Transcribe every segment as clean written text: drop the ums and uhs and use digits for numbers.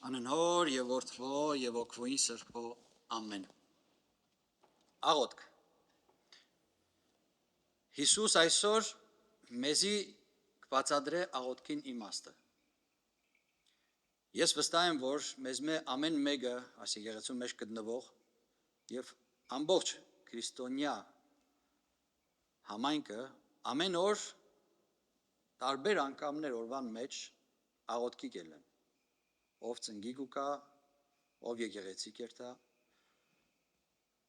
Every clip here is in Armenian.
Աննոր եւ որդվո եւ օգվոյին սրբո ամեն։ Աղոթք։ Հիսուս այսօր մեզի կբացատրե աղոթքին իմաստը։ Ես վստահ եմ, որ մեզ ամեն մեկը, այս եկեղեցու մեջ գտնվող եւ ամբողջ քրիստոնյա համայնքը ամեն օր տարբեր անգամներ օրվան մեջ աղոթքի կելեն։ Ով ծնգի գուկա, ով եկեղեցի կերտա։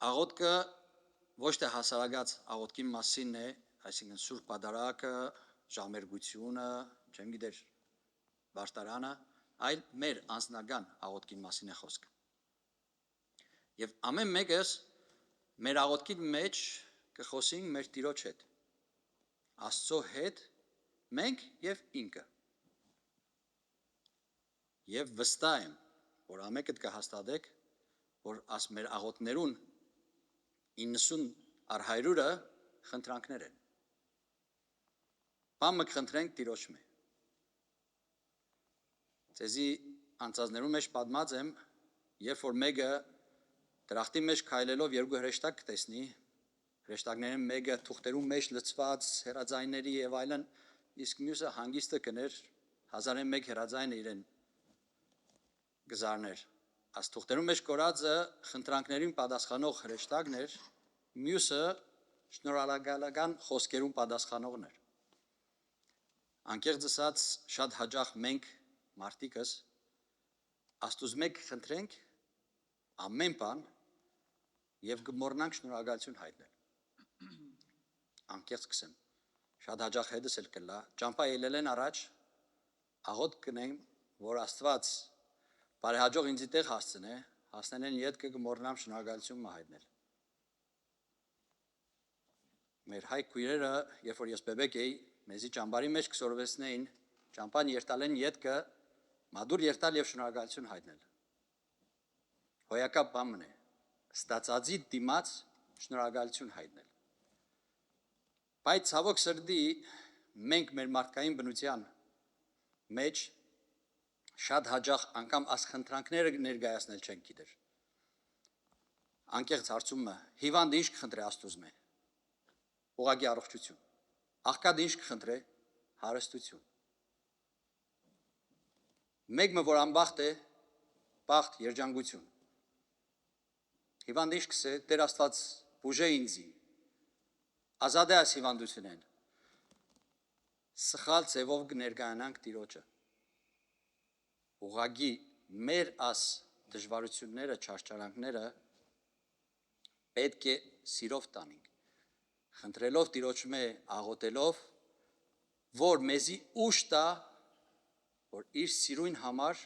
Աղոթքը ոչ թե հասարակած աղոթքի մասին է, այսինքն սուրբ պատարագը, ժամերգությունը, չեմ գիտեր վարդարանը, այլ մեր անձնական աղոթքի մասին է խոսքը։ Եվ ամեն մեկս մեր աղոթքի մեջ կխոսենք մեր Տիրոջ հետ, Աստծո հետ, մենք եւ ինքը։ Եվ վստահ եմ, որ ամենքդ կհաստատեք, որ աս մեր աղոթներուն 90 առ 100-ը խնդրանքներ են։ Բամը կխնդրենք Տիրոջ մե։ Ձեզի անցածներում մեջ պատմած եմ, երբ որ մեկը դրախտի մեջ քայլելով երկու հրեշտակ կտեսնի, հրեշտակներն մեկը թուղթերում մեջ լցված հերաձայների եւ այլն, իսկ մյուսը հանգիստը կներ 1001 հերաձայնը իրեն գզարներ։ Աս թուղթերում մեջ կորածը խնդրանքներին պատասխանող հրեշտակներ, մյուսը շնորհալական խոսքերուն պատասխանողն էր։ Անկեղծ ասած, շատ հաճախ մենք մարդիկս Աստուծո մեկ խնդրենք ամեն բան եւ կմոռնանք շնորհակալություն հայտնել։ Անկեղծ կսեմ, շատ հաճախ հետս էլ կլա, ճամփա ելելեն առաջ աղոթք կնեմ, որ Աստված բարեհաջող ինձ դեղ հասցնե, հասնենեն յետքը կմոռնամ շնորհակալություն հայտնել։ Մեր հայ քույրերը, երբ որ ես բեբեկ էի, մեզի ճամբարի մեջ կսորվեցնեին, ճամփան երտալեն յետքը մադուր երտալ եւ շնորհակալություն հայտնել։ Հոյակապ բամն է, ստացածի դիմաց շնորհակալություն հայտնել։ Բայց ցավոք սրտի մենք մեր մարդկային բնության մեջ շատ հաճախ անգամ ասխնդրանքները ներկայացնել չենք գիտեր։ Անկեղծ հարցումը, հիվանդ ինչ կխնդրե Աստուծո մե։ Ուղղակի առողջություն։ Աղքատ ինչ կխնդրե հարստություն։ Մեկը որ անբախտ է, բախտ երջանկություն։ Հիվանդ ինչ կսե, Տեր Աստված բուժե ինձի։ Ազատ է այս հիվանդությունեն։ Սխալ ձևով կներկայանանք Տիրոջը։ Ուղղակի մեր աս դժվարությունները, չարչարանքները պետք է սիրով տանենք, խնդրելով Տիրոջ մե աղոթելով, որ մեզի ուժ տա, որ իր սիրույն համար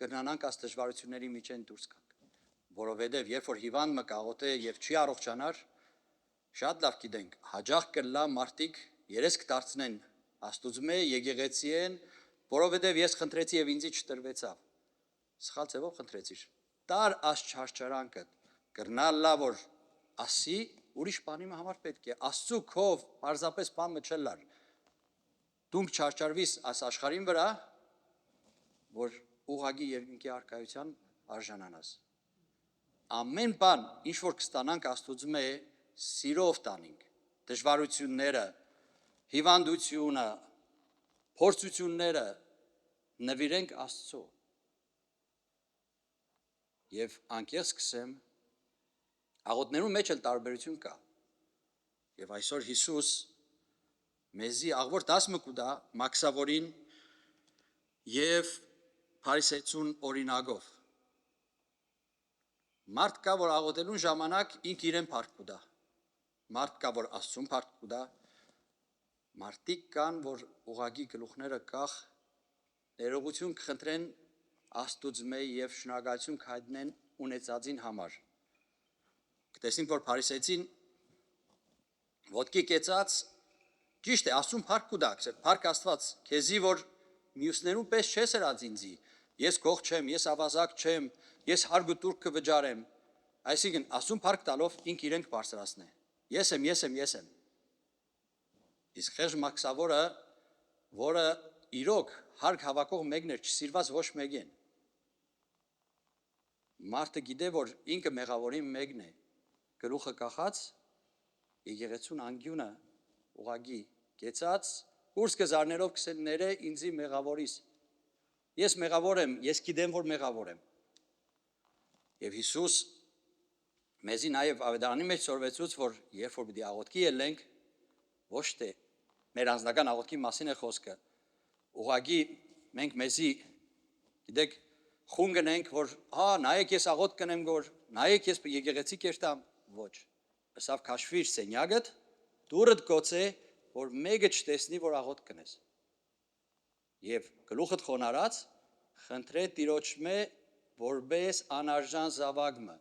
կրնանանք աս դժվարությունների միջեն դուրս գանք, որովհետև երբ որ հիվանդ մը կաղոթե եւ չի առողջանար, շատ լավ գիտենք, հաջող կլա մարդիկ երես կդարձնեն Աստուծո մե եկեղեցիեն, որովհետև ես խնդրեցի եւ ինձի չտրվեցավ։ Սխալ ձևով խնդրեցիր։ Տար աս չարչարանքը, կրնալա որ ասի ուրիշ բանի համար պետք է Աստծո քով պարզապես բանը չլար։ Դու չարչարվիս աս աշխարհին վրա, որ ուղագի երկնքի արքայության արժանանաս։ Ամեն բան, ինչ որ կստանանք Աստուծո մե, սիրով տանենք։ Դժվարությունները, հիվանդությունը, փորձությունները նվիրենք Աստծո։ Եվ անկեղծ կսեմ, աղոթներու մեջ էլ տարբերություն կա։ Եվ այսօր Հիսուս մեզի աղվոր 10 կուտա մաքսավորին եւ փարիսեցուն օրինակով։ Մարդ կա, որ աղոթելուն ժամանակ ինք իրեն փառք կուտա։ Մարդ կա, որ Աստծուն փառք կուտա։ Մարդիկ կան, որ ուղագի գլուխները կախ ներողություն կխնդրեն Աստուծո մե եւ շնորհակալություն հայտնեն ունեցածին համար։ Կտեսնենք, որ փարիսեցին ոտքի կեցած ճիշտ է, Աստծուն փառք կուտա, փառք Աստված, քեզի որ մյուսներուն պես չես հրած ինձի։ Ես գող չեմ, ես ավազակ չեմ, ես հարգուտուրք կվճարեմ։ Այսինքն Աստծուն փառք տալով ինք իրենք բարձրացնե։ Ես եմ։ Իսկ խեղճ մաքսավորը, որը իրոք հարկ հավաքող մեկն էր, չսիրված ոչ մեկին, Մարդը գիտե, որ ինքը մեղավորի մեկն է, գլուխը կախած, եկեղեցուն անգյունը ուղագի կեցած, ուրս կզարներով կսելները ինձի մեղավորիս։ Ես մեղավոր եմ, ես գիտեմ, որ մեղավոր եմ։ Եվ Հիսուս մեզի նաև ավետարանի մեջ սորվեցուց, որ երբ որ պիտի աղոթքի ելենք, ոչ թե մեր անձնական աղոթքի մասին է խոսքը, ուղղակի մենք մեզի, գիտեք, խուն գնենք, որ նայեք ես աղոթք կնեմ, որ նայեք ես եկեղեցի կերտամ, ոչ, ըսավ քաշվիր սենյակդ, դուրդ գոցե, որ մեկը չտեսնի, որ աղոթք կնես։ Եվ գլուխդ խոնարած, խնդրե Տիրոջմե որպես անարժան զավակը։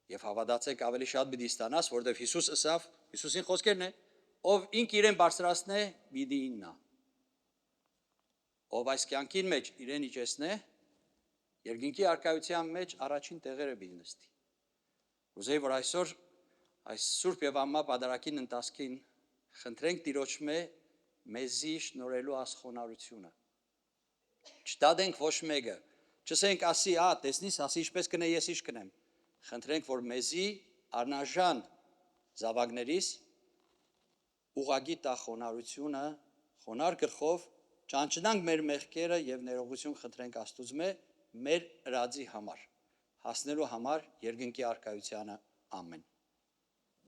Եվ հավատացեք ավելի շատ պիտի ստանաս, որովհետև Հիսուս ըսավ, Հիսուսին խոսքերն է, ով ինք իրեն բարձրացնե, պիտի իննա։ Ով այս կյանքին մեջ իրեն իջեցնե, երկինքի առկայության մեջ առաջին տեղերը պիտի նստի։ Ուզեի, որ այսօր այս սուրբ եւ ամա պատարագին ընթացքին խնդրենք Տիրոջմե մեզի շնորհելու ասխոնարհությունը։ Չտադենք ոչ մեկը, չսենք ասի, տեսնիս, ասի ինչպես կնե, ես ինչ կնեմ։ Խնդրենք, որ մեզի առնաժան զավակներիս ուղագի տա խոնարհությունը, խոնար գլխով ճանչնանք մեր մեղքերը եւ ներողություն խնդրենք Աստուծմե մեր հրածի համար, հասնելու համար երկնքի առկայությանը ամեն։